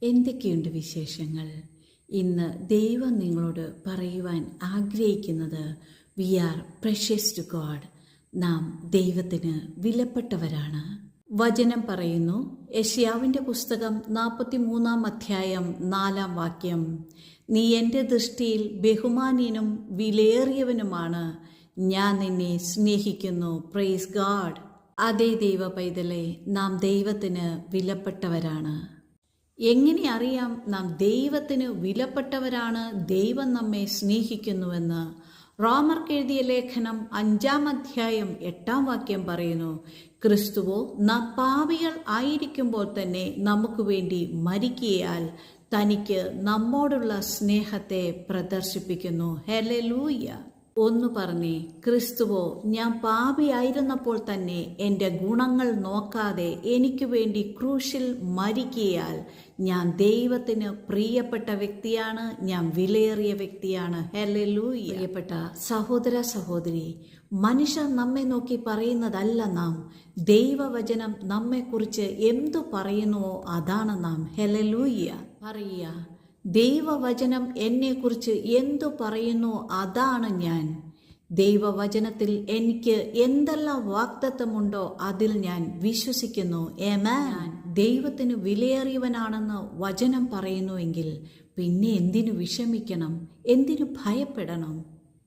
എന്തൊക്കെയുണ്ട് വിശേഷങ്ങൾ? ഇന്ന് ദൈവം നിങ്ങളോട് പറയുവാൻ ആഗ്രഹിക്കുന്നത് we are precious to God. നാം ദൈവത്തിന് വിലപ്പെട്ടവരാണ്. വചനം പറയുന്നു, യെശയ്യാവിൻ്റെ പുസ്തകം 43 അധ്യായം 4 വാക്യം, നീ എൻ്റെ ദൃഷ്ടിയിൽ ബഹുമാന്യനും വിലയേറിയവനുമാണ്, ഞാൻ നിന്നെ സ്നേഹിക്കുന്നു. Praise God. അതേ ദൈവ പൈതലേ, നാം ദൈവത്തിന് വിലപ്പെട്ടവരാണ്. എങ്ങനെ അറിയാം നാം ദൈവത്തിന് വിലപ്പെട്ടവരാണ്, ദൈവം നമ്മെ സ്നേഹിക്കുന്നുവെന്ന്? റോമർക്ക് എഴുതിയ ലേഖനം 5 അധ്യായം 8 വാക്യം പറയുന്നു, ക്രിസ്തുവോ നാം പാപികൾ ആയിരിക്കുമ്പോൾ തന്നെ നമുക്ക് വേണ്ടി മരിക്കയാൽ തനിക്ക് നമ്മോടുള്ള സ്നേഹത്തെ പ്രദർശിപ്പിക്കുന്നു. ഹല്ലേലൂയ. ഒന്ന് പറഞ്ഞേ, ക്രിസ്തുവോ ഞാൻ പാപിയായിരുന്നപ്പോൾ തന്നെ എൻ്റെ ഗുണങ്ങൾ നോക്കാതെ എനിക്ക് വേണ്ടി ക്രൂശിൽ മരിക്കയാൽ ഞാൻ ദൈവത്തിന് പ്രിയപ്പെട്ട വ്യക്തിയാണ്, ഞാൻ വിലയേറിയ വ്യക്തിയാണ്. ഹല്ലേലൂയ. പ്രിയപ്പെട്ട സഹോദര സഹോദരി, മനുഷ്യർ നമ്മെ നോക്കി പറയുന്നതല്ല നാം, ദൈവവചനം നമ്മെക്കുറിച്ച് എന്തു പറയുന്നുവോ അതാണ് നാം. ഹല്ലേലൂയ. പറയുക, ദൈവവചനം എന്നെക്കുറിച്ച് എന്തു പറയുന്നു അതാണ് ഞാൻ. ദൈവവചനത്തിൽ എനിക്ക് എന്തെല്ലാം വാഗ്ദത്തമുണ്ടോ അതിൽ ഞാൻ വിശ്വസിക്കുന്നു. ആമേൻ. ദൈവത്തിന് വിലയേറിയവനാണെന്ന് വചനം പറയുന്നുവെങ്കിൽ പിന്നെ എന്തിനു വിഷമിക്കണം, എന്തിനു ഭയപ്പെടണം?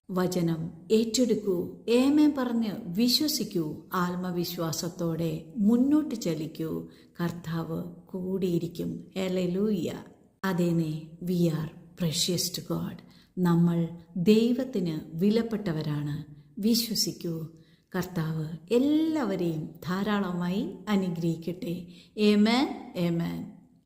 വചനം ഏറ്റെടുക്കൂ, ആമേൻ പറഞ്ഞ് വിശ്വസിക്കൂ, ആത്മവിശ്വാസത്തോടെ മുന്നോട്ട് ചലിക്കൂ. കർത്താവ് കൂടിയിരിക്കും. ഹല്ലേലൂയ. അതേനെ, we are precious to God. നമ്മൾ ദൈവത്തിന് വിലപ്പെട്ടവരാണ്. വിശ്വസിക്കൂ. കർത്താവ് എല്ലാവരെയും ധാരാളമായി അനുഗ്രഹിക്കട്ടെ. ആമേൻ, ആമേൻ.